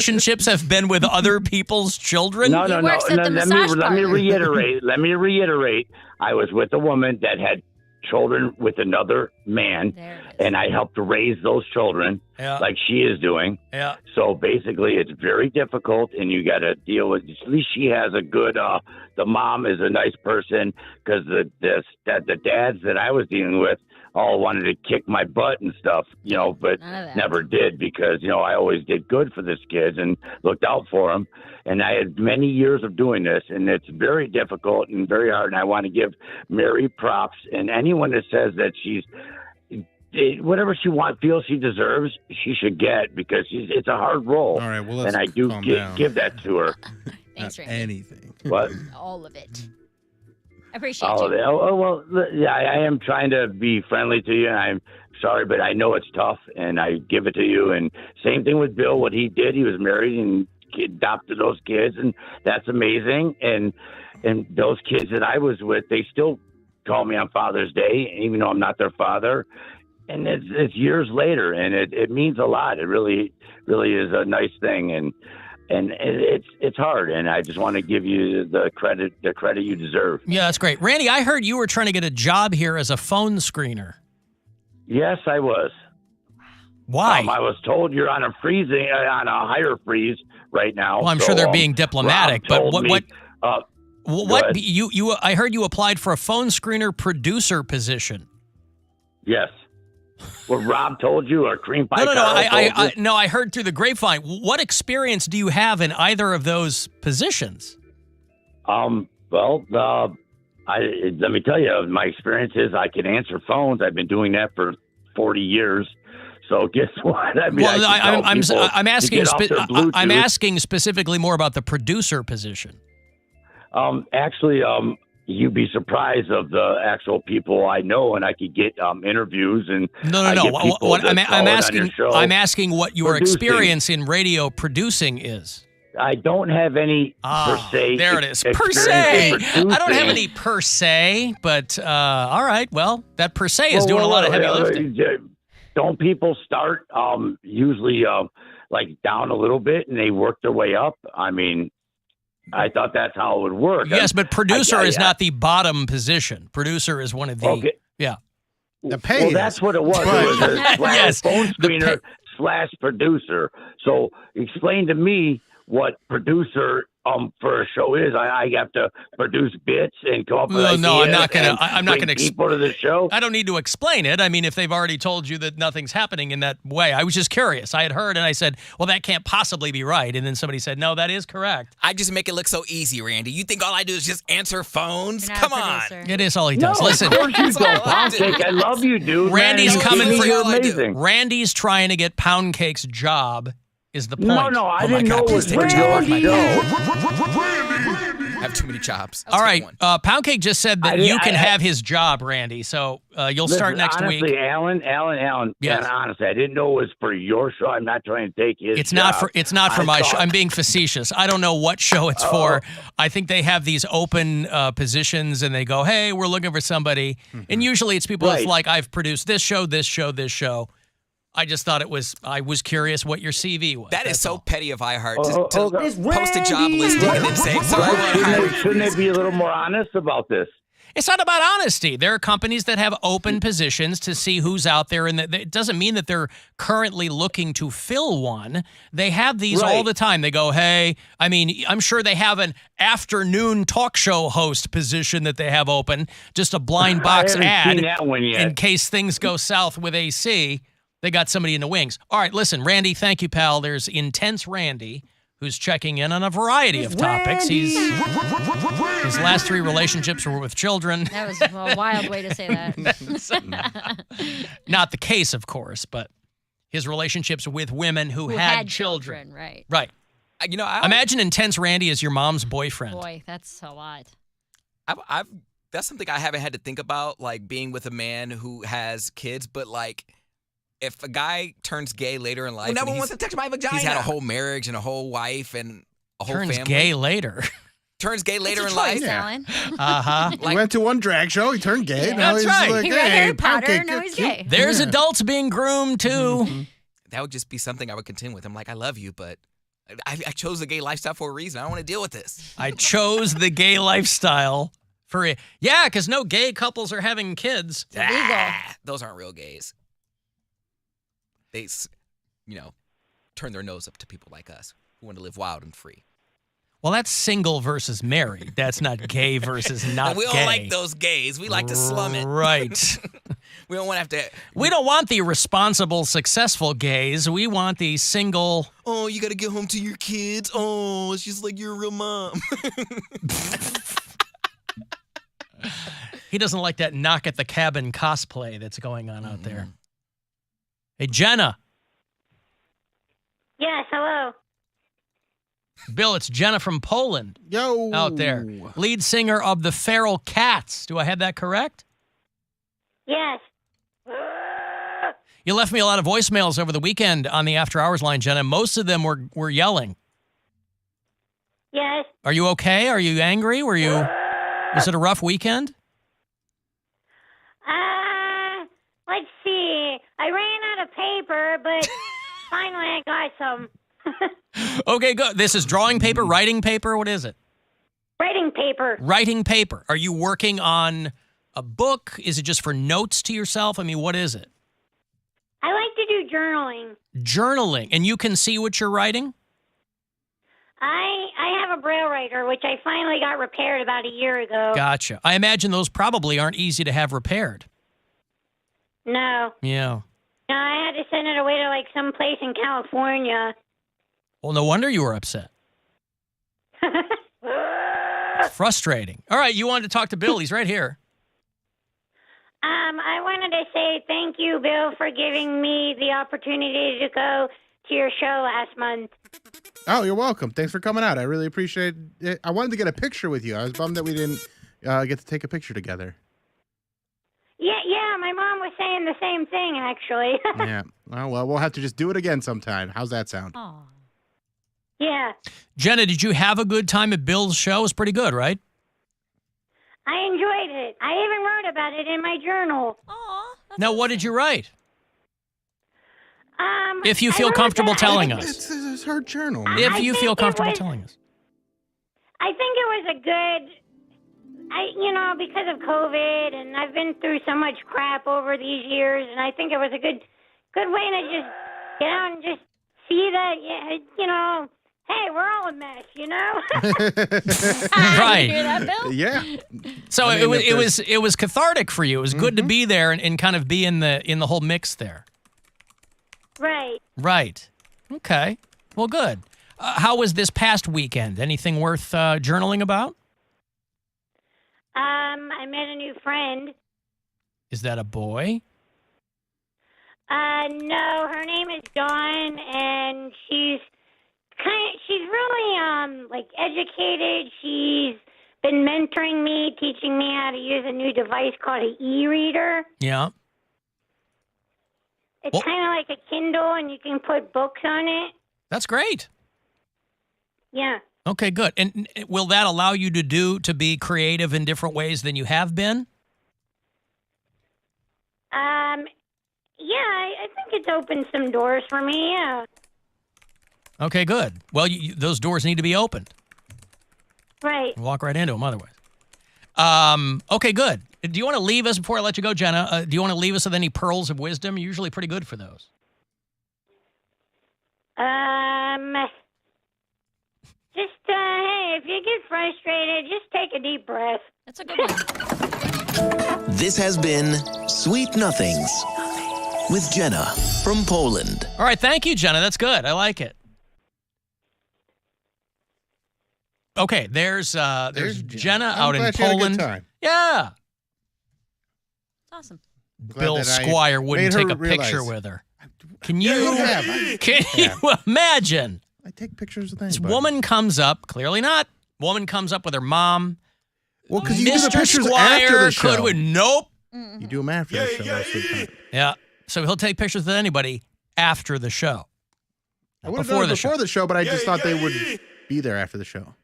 relationships have been with other people's children? No. Let me reiterate. I was with a woman that had children with another man, and I helped raise those children like she is doing. Yeah. So basically, it's very difficult, and you got to deal with. At least she has a good. The mom is a nice person, because the dads that I was dealing with all wanted to kick my butt and stuff, but never did, because I always did good for this kids and looked out for them. And I had many years of doing this, and it's very difficult and very hard. And I want to give Mary props, and anyone that says that she's whatever she feels she deserves, she should get, because it's a hard role. All right, well, and I do give that to her. Thanks, Randy. Anything. What? All of it. I appreciate All of you. it. Oh, well, yeah, I am trying to be friendly to you, and I'm sorry, but I know it's tough, and I give it to you. And same thing with Bill. What he did, he was married and adopted those kids, and that's amazing. And those kids that I was with, they still call me on Father's Day, even though I'm not their father. And it's years later, and it means a lot. It really, really is a nice thing, and it's hard, and I just want to give you the credit you deserve. Yeah, that's great. Randy, I heard you were trying to get a job here as a phone screener. Yes, I was. Why? I was told you're on a higher freeze right now. Well, I'm sure they're being diplomatic, but what? I heard you applied for a phone screener producer position. Yes. What Rob told you, or Cream Pie? No, I heard through the grapevine. What experience do you have in either of those positions? Well, let me tell you, my experience is I can answer phones. I've been doing that for 40 years. So guess what? I'm asking. I'm asking specifically more about the producer position. You'd be surprised of the actual people I know, and I could get interviews and No. I'm asking what your experience in radio producing is. I don't have any per se. There it is. Per se. I don't have any per se, but all right. Well, that per se is doing a lot of heavy lifting. Don't people start usually like down a little bit and they work their way up? I mean, I thought that's how it would work. Yes, but producer is not the bottom position. Producer is one of the... Okay. Yeah. The pay. Well, that's what it was. It was a phone screener / producer. So explain to me what producer for a show is. I have to produce bits and come up with ideas. No, I'm not going to people to the show. I don't need to explain it. I mean, if they've already told you that nothing's happening in that way, I was just curious. I had heard and I said, well, that can't possibly be right. And then somebody said, no, that is correct. I just make it look so easy, Randy. You think all I do is just answer phones? Come on. It is all he does. Listen. Of course you don't, Poundcake. I love you, dude. Randy's coming for you. Amazing. Randy's trying to get Poundcake's job. Is the point? No, I didn't know it was for your show. I have too many chops. All right, Poundcake just said that you can have his job, Randy. So you'll start next week. Alan. Yes. Honestly, I didn't know it was for your show. I'm not trying to take his. It's not for my show. I'm being facetious. I don't know what show it's for. I think they have these open positions, and they go, "Hey, we're looking for somebody." Mm-hmm. And usually it's people that's like, "I've produced this show, this show, this show." I just thought I was curious what your CV was. That is so petty of iHeart to post a job listing and then say, shouldn't they be a little more honest about this? It's not about honesty. There are companies that have open positions to see who's out there, and it doesn't mean that they're currently looking to fill one. They have these all the time. They go, hey, I mean, I'm sure they have an afternoon talk show host position that they have open, just a blind box ad seen that one yet. In case things go south with AC. They got somebody in the wings. All right, listen, Randy, thank you, pal. There's Intense Randy, who's checking in on a variety of topics. His last 3 relationships were with children. That was a wild way to say that. Not the case, of course, but his relationships with women who had children. Right. Right. Imagine Intense Randy as your mom's boyfriend. Boy, that's a lot. That's something I haven't had to think about, like being with a man who has kids, but like... If a guy turns gay later in life, no one wants to touch my vagina. He's had a whole marriage and a whole wife and a whole family. Turns gay later. Turns gay later in life. Alan. He went to one drag show. He turned gay. Yeah. Now That's he's right. like, He read Harry Potter. Poundcake, Now he's gay. There's adults being groomed too. That would just be something I would contend with. I'm like, I love you, but I chose the gay lifestyle for a reason. I don't want to deal with this. I chose the gay lifestyle for it. Yeah, because no gay couples are having kids. Those aren't real gays. They, turn their nose up to people like us who want to live wild and free. Well, that's single versus married. That's not gay versus not we gay. We don't like those gays. We like to slum it. Right. We don't want to have to. We don't want the responsible, successful gays. We want the single. Oh, you got to get home to your kids. Oh, it's just like you're a real mom. He doesn't like that knock at the cabin cosplay that's going on out there. Hey, Jenna. Yes, hello. Bill, it's Jenna from Poland. Yo. Out there. Lead singer of the Feral Cats. Do I have that correct? Yes. You left me a lot of voicemails over the weekend on the After Hours line, Jenna. Most of them were yelling. Yes. Are you okay? Are you angry? Was it a rough weekend? Let's see. I ran out of paper, but finally I got some. Okay, good. This is drawing paper, writing paper. What is it? Writing paper. Writing paper. Are you working on a book? Is it just for notes to yourself? I mean, what is it? I like to do journaling. Journaling. And you can see what you're writing? I have a braille writer, which I finally got repaired about a year ago. Gotcha. I imagine those probably aren't easy to have repaired. No. Yeah. No, I had to send it away to like some place in California. Well, no wonder you were upset. It's frustrating. All right, you wanted to talk to Bill. He's right here. I wanted to say thank you, Bill, for giving me the opportunity to go to your show last month. Oh, you're welcome. Thanks for coming out. I really appreciate it. I wanted to get a picture with you. I was bummed that we didn't get to take a picture together. Yeah, my mom was saying the same thing, actually. Yeah. Oh, well, we'll have to just do it again sometime. How's that sound? Aw. Yeah. Jenna, did you have a good time at Bill's show? It was pretty good, right? I enjoyed it. I even wrote about it in my journal. Aw. Now, what did you write? If you I feel wrote comfortable that- telling us. It's her journal. Man. If I you think feel it comfortable was- telling us. I think it was a good, because of COVID, and I've been through so much crap over these years, and I think it was a good way to just get out and just see that, hey, we're all a mess, Right. You hear that, Bill? Yeah. So I mean, it was cathartic for you. It was good to be there and kind of be in the whole mix there. Right. Right. Okay. Well, good. How was this past weekend? Anything worth journaling about? I met a new friend. Is that a boy? No, her name is Dawn, and she's really educated. She's been mentoring me, teaching me how to use a new device called an e-reader. Yeah. It's Well- kind of like a Kindle, and you can put books on it. That's great. Yeah. Okay, good. And will that allow you to be creative in different ways than you have been? Yeah, I think it's opened some doors for me, yeah. Okay, good. Well, those doors need to be opened. Right. Walk right into them otherwise. Okay, good. Do you want to leave us, before I let you go, Jenna, do you want to leave us with any pearls of wisdom? You're usually pretty good for those. Just, hey, if you get frustrated, just take a deep breath. That's a good one. This has been Sweet Nothings with Jenna from Poland. All right, thank you, Jenna. That's good. I like it. Okay, there's Jenna out in glad she had a good Poland. time. Yeah. Awesome. Glad Bill that I Squire wouldn't made her take a picture realize. with her. Can you I can you imagine? I take pictures of This things. woman comes up, clearly not. Woman comes up with her mom. Well, because you do the Mr. pictures Squire after the show. nope. You do them after the show. Most of the time. Yeah. So he'll take pictures with anybody after the show. I would have Before done it the before show. the show, but I just thought they would be there after the show.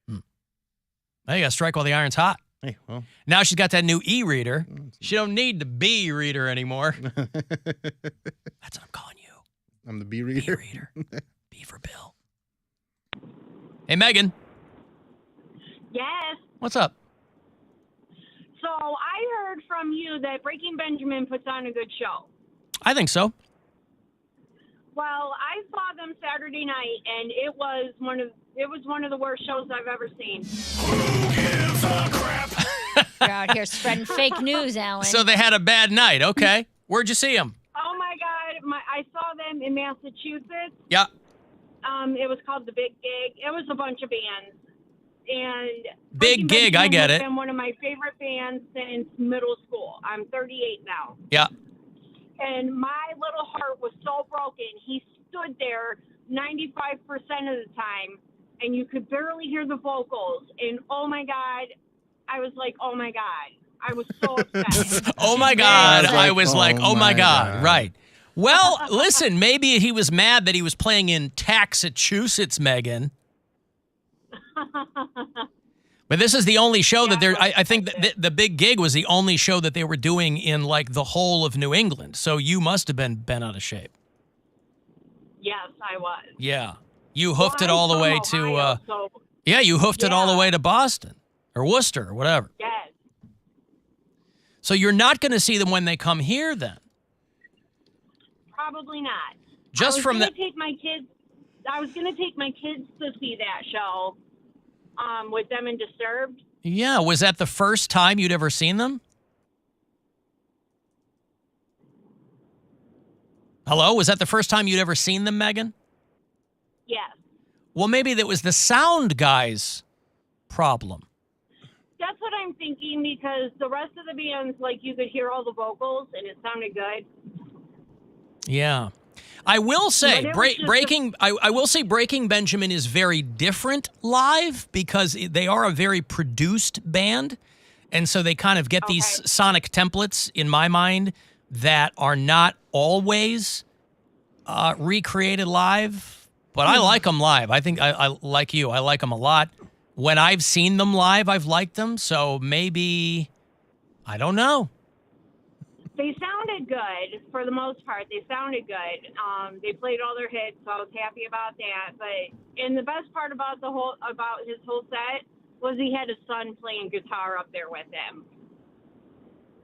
Now you got to strike while the iron's hot. Hey, well. Now she's got that new e-reader. She don't need the B reader anymore. That's what I'm calling you. I'm the B reader. B reader. B for Bill. Hey, Megan. Yes. What's up? So I heard from you that Breaking Benjamin puts on a good show. I think so. Well, I saw them Saturday night, and it was one of the worst shows I've ever seen. Who gives a crap? You're out here spreading fake news, Alan. So they had a bad night. Okay. Where'd you see them? Oh my God! I saw them in Massachusetts. Yeah. It was called the Big Gig. It was a bunch of bands, and Big Breaking Gig, I Benjamin get has it. been one of my favorite bands since middle school. I'm 38 now. Yeah. And my little heart was so broken. He stood there 95% of the time, and you could barely hear the vocals. And oh my God, I was like, oh my God. I was so upset. Oh my God. Like, I was like, oh my God. God. Right. Well, listen, maybe he was mad that he was playing in Massachusetts, Megan. But this is the only show that they're, I think the Big Gig was the only show that they were doing in like the whole of New England. So you must have been bent out of shape. Yes, I was. Yeah. You hoofed it all the way to, Ohio, so yeah, you hoofed it all the Yeah. way to Boston or Worcester or whatever. yes. So you're not going to see them when they come here then? Probably not. Just from the, I was going to take my kids to see that show with them in Disturbed. yeah, was that the first time you'd ever seen them? Hello? Was that the first time you'd ever seen them, Megan? Yes. Well, maybe that was the sound guy's problem. That's what I'm thinking, because the rest of the bands, like, you could hear all the vocals and it sounded good. Yeah. I will say, But it was just I will say Breaking Benjamin is very different live because they are a very produced band. And so they kind of get these sonic templates, in my mind, that are not always recreated live. But I like them live. I think I like you. I like them a lot. When I've seen them live, I've liked them. So maybe, I don't know. They sounded good for the most part. They sounded good. They played all their hits, so I was happy about that. And the best part about his whole set was he had his son playing guitar up there with him.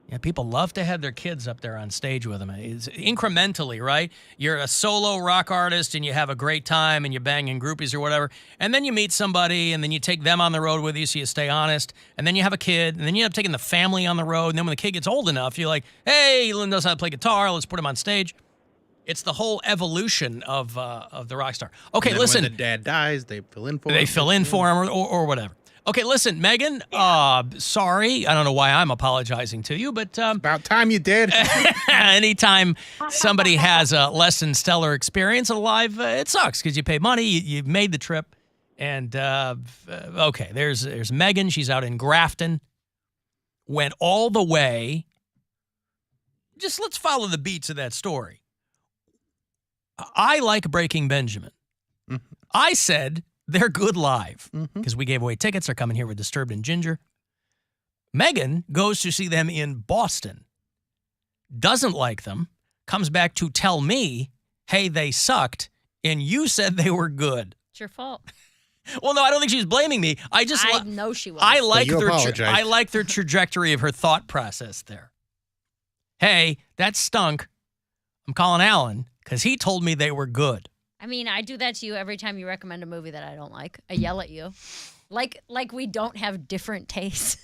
Yeah, people love to have their kids up there on stage with them. It's incrementally, right? You're a solo rock artist and you have a great time and you're banging groupies or whatever. And then you meet somebody and then you take them on the road with you so you stay honest. And then you have a kid and then you end up taking the family on the road. And then when the kid gets old enough, you're like, hey, Lynn knows how to play guitar. Let's put him on stage. It's the whole evolution of the rock star. Okay, And then listen. when the dad dies, they fill in for him. They fill in for him or whatever. Okay, listen, Megan, sorry. I don't know why I'm apologizing to you, but About time you did. anytime somebody has a less than stellar experience alive, it sucks because you pay money, you made the trip. And, okay, there's Megan. She's out in Grafton. Went all the way. Just let's follow the beats of that story. I like Breaking Benjamin. Mm-hmm. I said they're good live because we gave away tickets. They're coming here with Disturbed and Ginger. Megan goes to see them in Boston, doesn't like them, comes back to tell me, hey, they sucked, and you said they were good. It's your fault. Well, no, I don't think she's blaming me. I know she was. I like you apologized. I like their trajectory of her thought process there. Hey, that stunk. I'm calling Alan because he told me they were good. I mean, I do that to you every time you recommend a movie that I don't like. I yell at you. Like we don't have different tastes.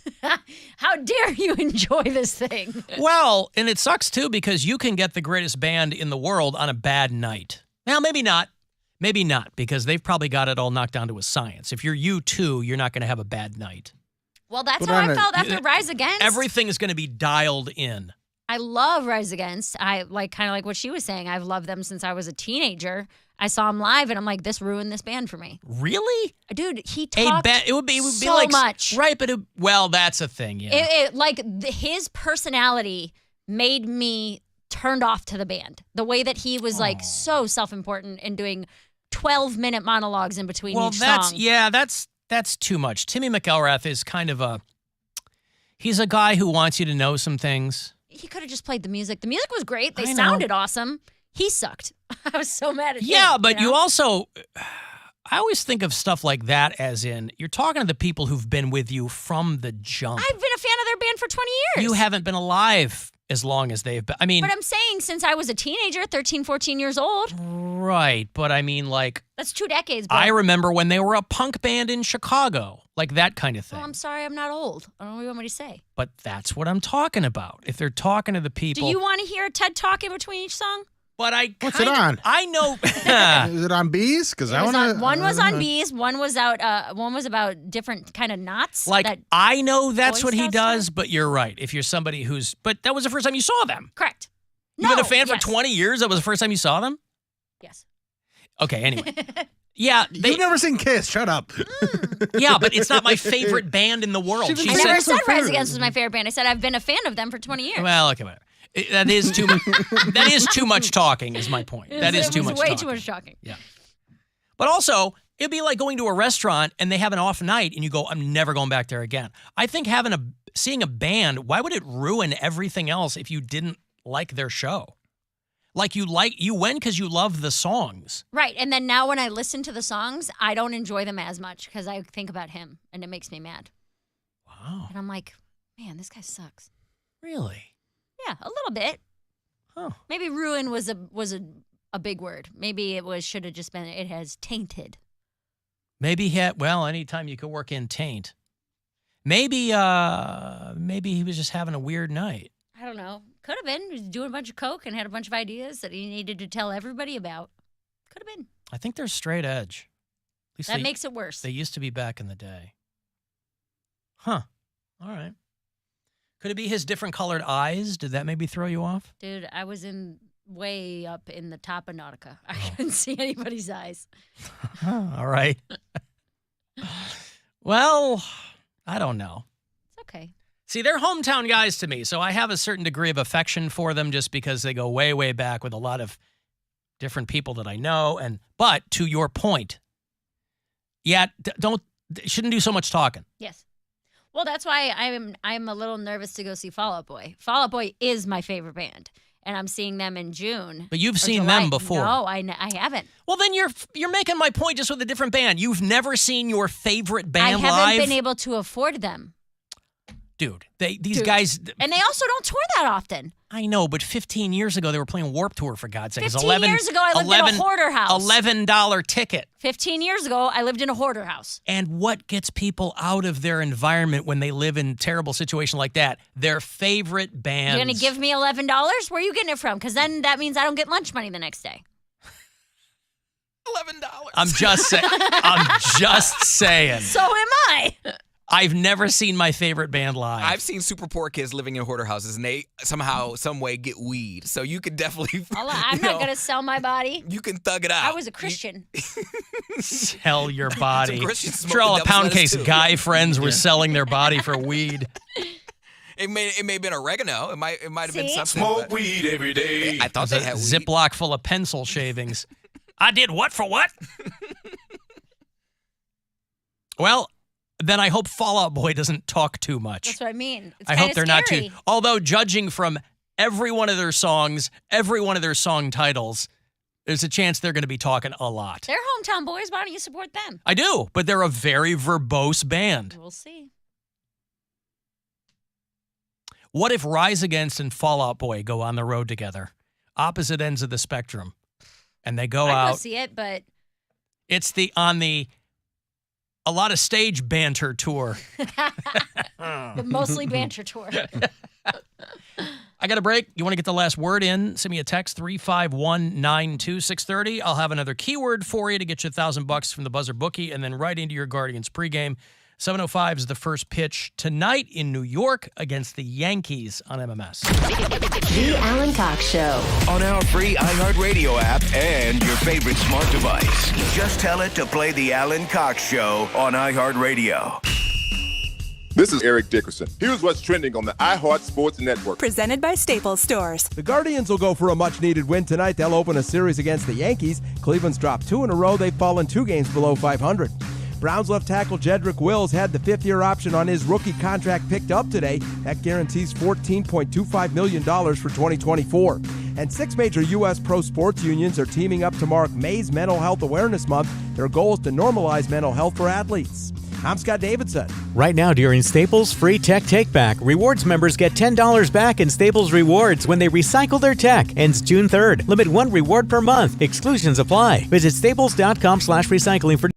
How dare you enjoy this thing? Well, and it sucks too because you can get the greatest band in the world on a bad night. Now, maybe not. Maybe not because they've probably got it all knocked down to a science. If you're U2, you're not going to have a bad night. Well, that's Put how on I a- felt after Rise Against. Everything is going to be dialed in. I love Rise Against. I kind of like what she was saying. I've loved them since I was a teenager. I saw them live, and I'm like, this ruined this band for me. Really? Dude, he talked It would be so like much. Right, but well, that's a thing. Yeah. His personality made me turned off to the band. The way that he was like so self-important and doing 12-minute monologues in between each song. That's too much. Timmy McElrath is kind of he's a guy who wants you to know some things. He could have just played the music. The music was great. They I know. sounded awesome. He sucked. I was so mad at him. Yeah, but you also, I always think of stuff like that as in, you're talking to the people who've been with you from the jump. I've been a fan of their band for 20 years. You haven't been alive as long as they've been. I mean, but I'm saying since I was a teenager, 13, 14 years old. Right, but I mean, like... That's 2 decades, bro. I remember when they were a punk band in Chicago, like that kind of thing. Well, I'm sorry, I'm not old. I don't know what you want me to say. But that's what I'm talking about. If they're talking to the people... Do you want to hear a TED Talk in between each song? But What's it on? I know... Is it on bees? Because I want to... One was on bees. One was out. One was about different kind of knots. Like, I know that's Boy what he Scouts does, do? but you're right. If you're somebody who's... But that was the first time you saw them. Correct. You've been a fan for 20 years? That was the first time you saw them? Yes. Okay, anyway. Yeah. You've never seen Kiss. Shut up. Yeah, but it's not my favorite band in the world. She I never said Rise Against was my favorite band. I said I've been a fan of them for 20 years. Well, okay, whatever. That is too much. That is too much talking. Is my point. That is too much. Way talking. too much talking. Yeah. But also, it'd be like going to a restaurant and they have an off night, and you go, "I'm never going back there again." I think seeing a band, why would it ruin everything else if you didn't like their show? Like you went because you love the songs. Right, and then now when I listen to the songs, I don't enjoy them as much because I think about him, and it makes me mad. Wow. And I'm like, man, this guy sucks. Really? Yeah, a little bit. Huh. Maybe ruin was a big word. Maybe should have just been it has tainted. Maybe anytime you could work in taint. Maybe he was just having a weird night. I don't know. Could have been. He was doing a bunch of coke and had a bunch of ideas that he needed to tell everybody about. Could have been. I think they're straight edge. At least That makes it worse. They used to be back in the day. Huh. All right. Could it be his different colored eyes? Did that maybe throw you off? Dude, I was way up in the top of Nautica. I couldn't see anybody's eyes. All right. Well, I don't know. It's okay. See, they're hometown guys to me, so I have a certain degree of affection for them just because they go way, way back with a lot of different people that I know. But to your point, shouldn't do so much talking. Yes. Well, that's why I'm a little nervous to go see Fall Out Boy. Fall Out Boy is my favorite band, and I'm seeing them in June. But you've seen July. them before. No, I haven't. Well, then you're making my point just with a different band. You've never seen your favorite band live? I haven't been able to afford them. Dude, these guys... And they also don't tour that often. I know, but 15 years ago, they were playing Warped Tour, for God's sake. 15 years ago, I lived in a hoarder house. $11 ticket. 15 years ago, I lived in a hoarder house. And what gets people out of their environment when they live in a terrible situation like that? Their favorite bands. You're going to give me $11? Where are you getting it from? Because then that means I don't get lunch money the next day. $11. I'm just saying. So am I. I've never seen my favorite band live. I've seen super poor kids living in hoarder houses, and they somehow, some way get weed. So you could definitely. I'm not going to sell my body. You can thug it out. I was a Christian. Sell your body. Some Christians smoke Sure, all the the devil's lettuce, Poundcake's too. guy friends were selling their body for weed. It may have been oregano. It might have been See? something. Smoke weed every day. I thought they had weed. Ziploc full of pencil shavings. I did what for what? Well, then I hope Fall Out Boy doesn't talk too much. That's what I mean. It's I hope kinda they're scary. not too. Although judging from every one of their songs, every one of their song titles, there's a chance they're going to be talking a lot. They're hometown boys. Why don't you support them? I do, but they're a very verbose band. We'll see. What if Rise Against and Fall Out Boy go on the road together? Opposite ends of the spectrum. And they go I'd out. go see it, but It's a lot of stage banter tour. but mostly banter tour. I got a break. You want to get the last word in? Send me a text, 351-92630. I'll have another keyword for you to get you $1,000 from the Buzzard Bookie, and then right into your Guardians pregame. 7:05 is the first pitch tonight in New York against the Yankees on MMS. The Alan Cox Show. On our free iHeartRadio app and your favorite smart device. Just tell it to play the Alan Cox Show on iHeartRadio. This is Eric Dickerson. Here's what's trending on the iHeart Sports Network. Presented by Staples Stores. The Guardians will go for a much-needed win tonight. They'll open a series against the Yankees. Cleveland's dropped 2 in a row. They've fallen 2 games below 500. Browns left tackle Jedrick Wills had the 5th-year option on his rookie contract picked up today. That guarantees $14.25 million for 2024. And 6 major U.S. pro sports unions are teaming up to mark May's Mental Health Awareness Month. Their goal is to normalize mental health for athletes. I'm Scott Davidson. Right now during Staples Free Tech Take Back, Rewards members get $10 back in Staples Rewards when they recycle their tech. Ends June 3rd. Limit 1 reward per month. Exclusions apply. Visit staples.com/recycling for